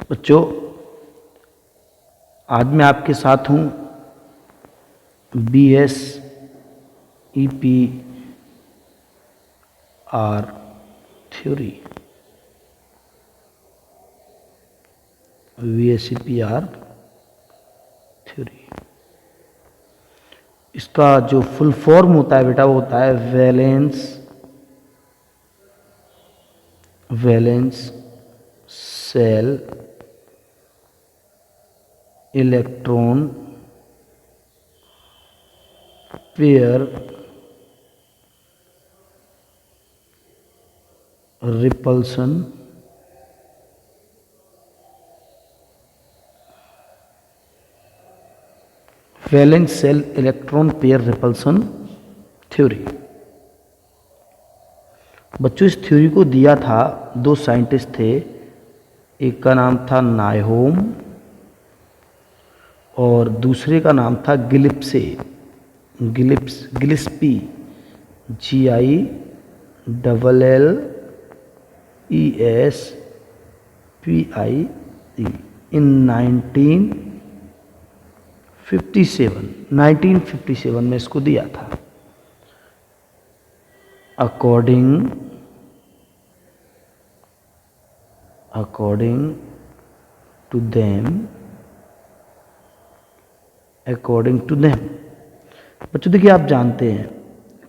बच्चों, आज मैं आपके साथ हूँ BS EPR theory. VSEPR theory, इसका जो फुल फॉर्म होता है बेटा वो होता है valence shell electron pair repulsion valence shell electron pair repulsion theory. बच्चों, इस थ्योरी को दिया था, दो साइंटिस्ट थे, एक का नाम था नायहोम और दूसरे का नाम था गिलिस्पी, GILLESPIE इन 1957 में इसको दिया था। अकॉर्डिंग टू देम बच्चों देखिए, आप जानते हैं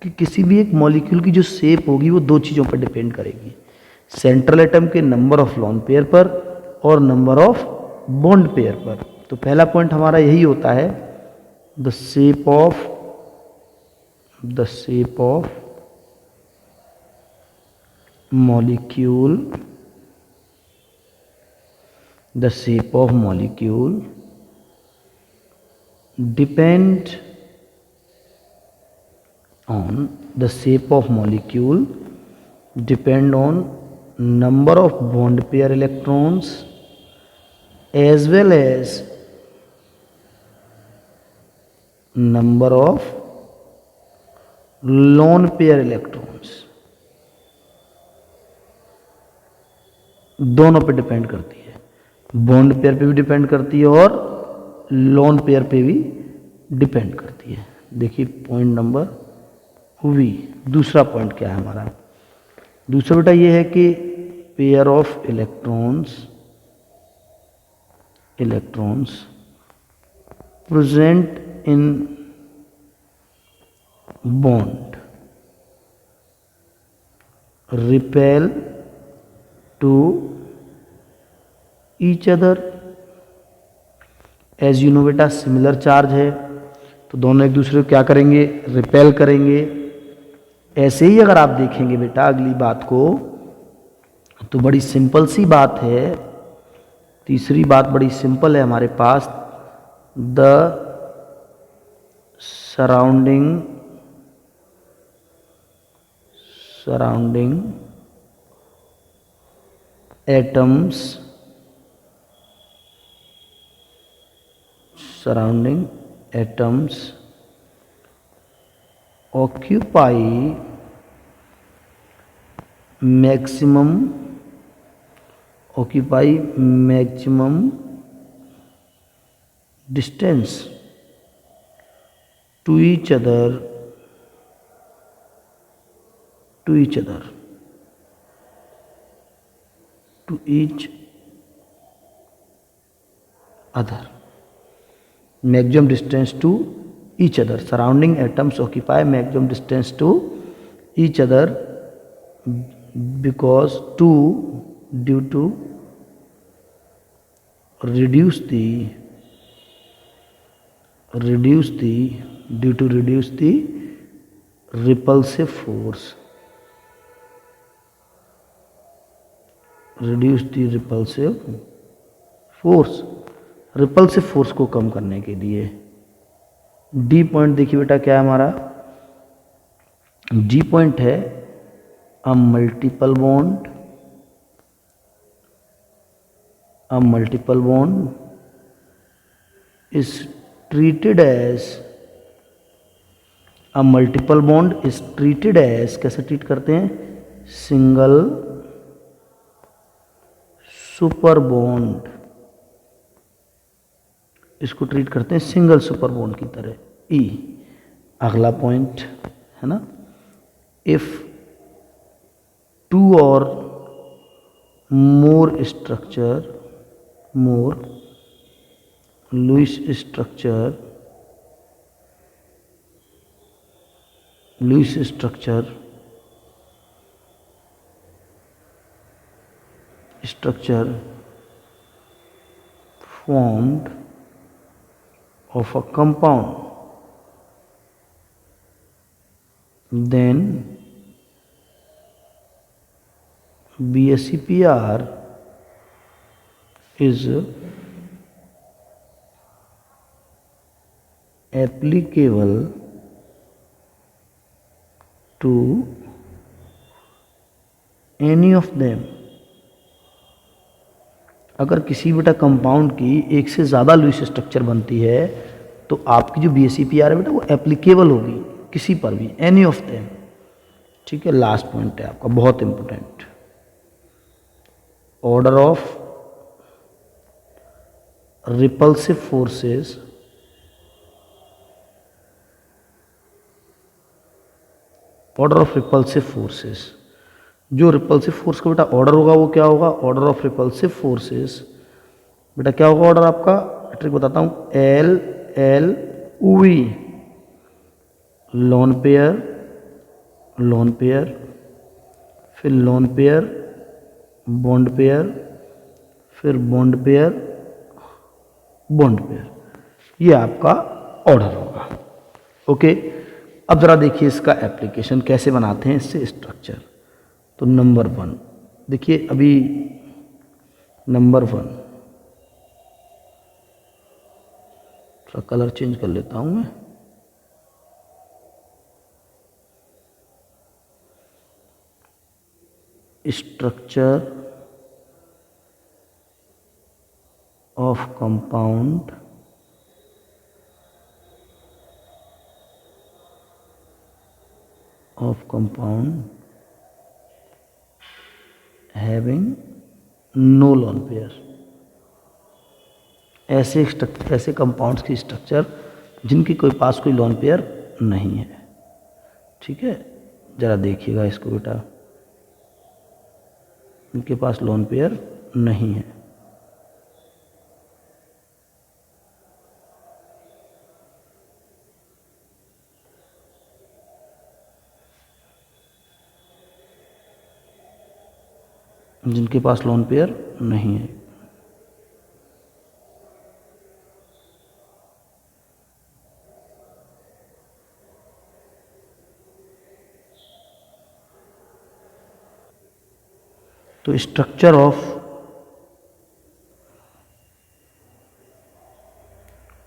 कि किसी भी एक मॉलिक्यूल की जो शेप होगी वो दो चीज़ों पर डिपेंड करेगी, सेंट्रल एटम के नंबर ऑफ लोन पेयर पर और नंबर ऑफ बॉन्ड पेयर पर। तो पहला पॉइंट हमारा यही होता है, the shape of molecule depend on number of bond pair electrons as well as number of lone pair electrons। दोनों पे डिपेंड करती है, बॉन्ड पेयर पे भी डिपेंड करती है और लोन पेयर पे भी डिपेंड करती है। देखिए पॉइंट नंबर V। दूसरा पॉइंट क्या है हमारा? दूसरा बेटा ये है कि pair of electrons present in bond repel to each other. As you know बेटा, सिमिलर चार्ज है तो दोनों एक दूसरे को क्या करेंगे? रिपेल करेंगे। ऐसे ही अगर आप देखेंगे बेटा अगली बात को, तो बड़ी सिंपल सी बात है, तीसरी बात बड़ी सिंपल है हमारे पास, the surrounding atoms occupy maximum distance to each other maximum distance to each other. Surrounding atoms occupy maximum distance to each other because due to reduce the repulsive force, repulsive force को कम करने के लिए। D point देखिए बेटा क्या है हमारा? D point है a multiple bond is treated as कैसे ट्रीट करते हैं? सिंगल सुपर बॉन्ड इसको ट्रीट करते हैं सिंगल सुपर बॉन्ड की तरह, ई। अगला पॉइंट है ना, if two or more structure, more Lewis structure formed of a compound, then BSEPR is applicable to any of them। अगर किसी बेटा कंपाउंड की एक से ज़्यादा लुईस स्ट्रक्चर बनती है तो आपकी जो BSEPR है बेटा वो एप्लीकेबल होगी किसी पर भी, एनी ऑफ देम। ठीक है, लास्ट पॉइंट है आपका बहुत important, order of repulsive forces जो रिपल्सिव फोर्स का बेटा ऑर्डर होगा वो क्या होगा, ऑर्डर ऑफ रिपल्सिव फोर्सेस बेटा क्या होगा ऑर्डर आपका, ट्रिक बताता हूँ, L L V, lone pair, फिर लोन पेयर, बॉन्ड पेयर, फिर बॉन्ड पेयर, ये आपका ऑर्डर होगा। ओके, अब जरा देखिए इसका एप्लीकेशन कैसे बनाते हैं इससे स्ट्रक्चर। तो नंबर 1 देखिए, अभी नंबर 1 थोड़ा कलर चेंज कर लेता हूं मैं, structure of compound having no lone pair. ऐसे कंपाउंड्स की स्ट्रक्चर जिनकी कोई पास कोई लोन पेयर नहीं है। ठीक है, जरा देखिएगा इसको बेटा, इनके पास लोन पेयर नहीं है। जिनके पास लोन पेयर नहीं है, तो structure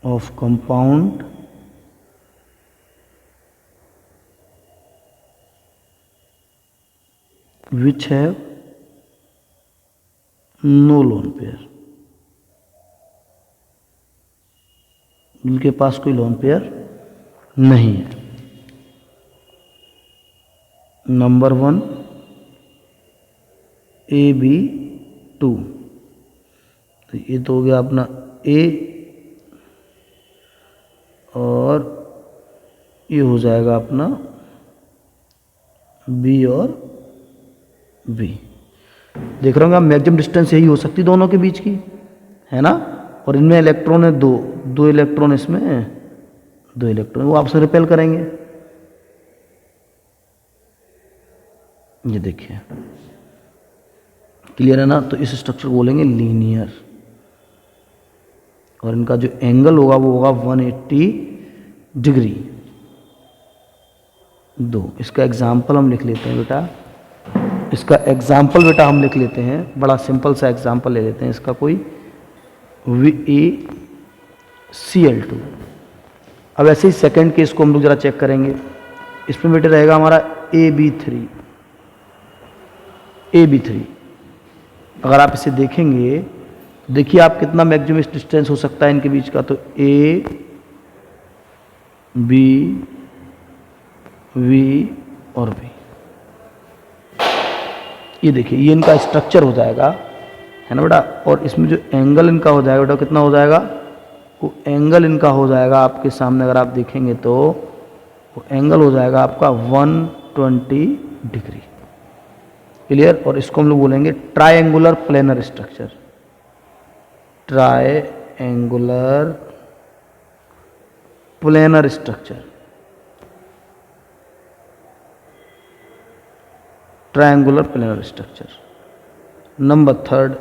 of compound which have no lone pair, जिनके पास कोई लोन पेयर नहीं है। नंबर 1 AB2, तो ये तो हो गया अपना A, और ये हो जाएगा अपना B और B। देख रहे होंगे आप, मैक्सिमम डिस्टेंस यही हो सकती दोनों के बीच की, है ना। और इनमें इलेक्ट्रॉन है दो इलेक्ट्रॉन, इसमें 2 इलेक्ट्रॉन, वो आपस में रिपेल करेंगे। ये देखिए, क्लियर है ना। तो इस स्ट्रक्चर को बोलेंगे लीनियर, और इनका जो एंगल होगा वो होगा 180 डिग्री। इसका एग्जाम्पल हम लिख लेते हैं बेटा, हम लिख लेते हैं, बड़ा सिंपल सा एग्जाम्पल ले लेते हैं इसका, कोई VaCl2। अब ऐसे ही सेकंड केस को हम लोग जरा चेक करेंगे। इसमें बेटे रहेगा हमारा AB3। अगर आप इसे देखेंगे, देखिए आप कितना मैक्सिमम डिस्टेंस हो सकता है इनके बीच का, तो A, B, V और B। ये देखिए, ये इनका स्ट्रक्चर हो जाएगा, है ना बेटा। और इसमें जो एंगल इनका हो जाएगा बेटा, कितना हो जाएगा वो एंगल इनका हो जाएगा आपके सामने, अगर आप देखेंगे तो वो एंगल हो जाएगा आपका 120 डिग्री। क्लियर। और इसको हम लोग बोलेंगे triangular planar structure, triangular planar structure, triangular planar structure. Number third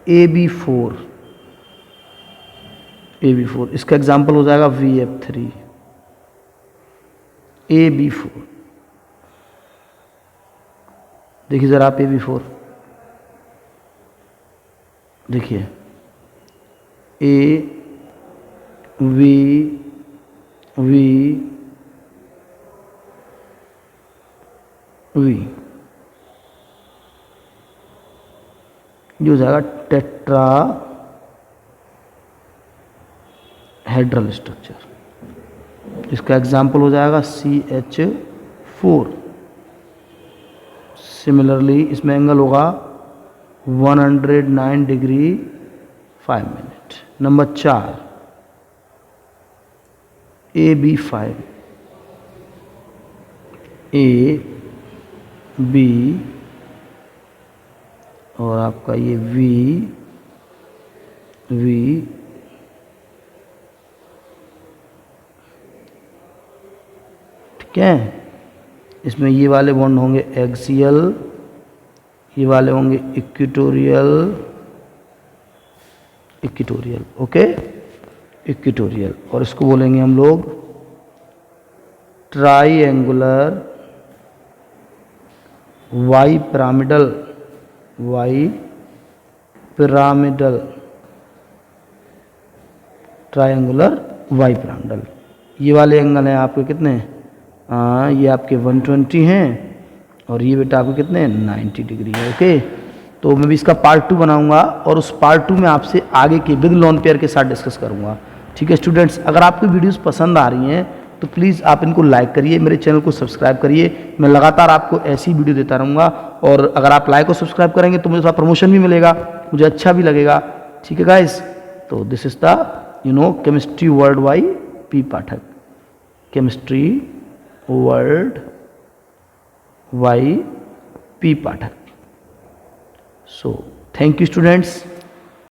AB4, AB4 इसका एग्जाम्पल हो जाएगा VF3, AB4। देखिए जरा आप AB4 देखिए, A V V V, ये हो जाएगा टेट्रा हेड्रल स्ट्रक्चर। इसका एग्जाम्पल हो जाएगा CH4। सिमिलरली इसमें एंगल होगा 109 degree 5 minute. Number 4 AB5, AB और आपका ये V ठीक है। इसमें ये वाले बॉन्ड होंगे एक्सियल, ये वाले होंगे इक्वेटोरियल, इक्वेटोरियल, ओके, इक्वेटोरियल। और इसको बोलेंगे हम लोग triangular bipyramidal, bipyramidal, triangular bipyramidal. ये वाले एंगल हैं आपके कितने, ये आपके 120 हैं और ये बेटा आपके कितने 90 डिग्री है। ओके, तो मैं भी इसका पार्ट 2 बनाऊंगा और उस पार्ट 2 में आपसे आगे के बिग लोन पेयर के साथ डिस्कस करूंगा। ठीक है स्टूडेंट्स, अगर आपको वीडियोस पसंद आ रही हैं तो प्लीज़ आप इनको लाइक करिए, मेरे चैनल को सब्सक्राइब करिए। मैं लगातार आपको ऐसी वीडियो देता रहूँगा और अगर आप लाइक और सब्सक्राइब करेंगे तो मुझे थोड़ा प्रमोशन भी मिलेगा, मुझे अच्छा भी लगेगा। ठीक है गाइस, तो this is the chemistry world Y P Pathak, chemistry world Y P Pathak. So thank you students.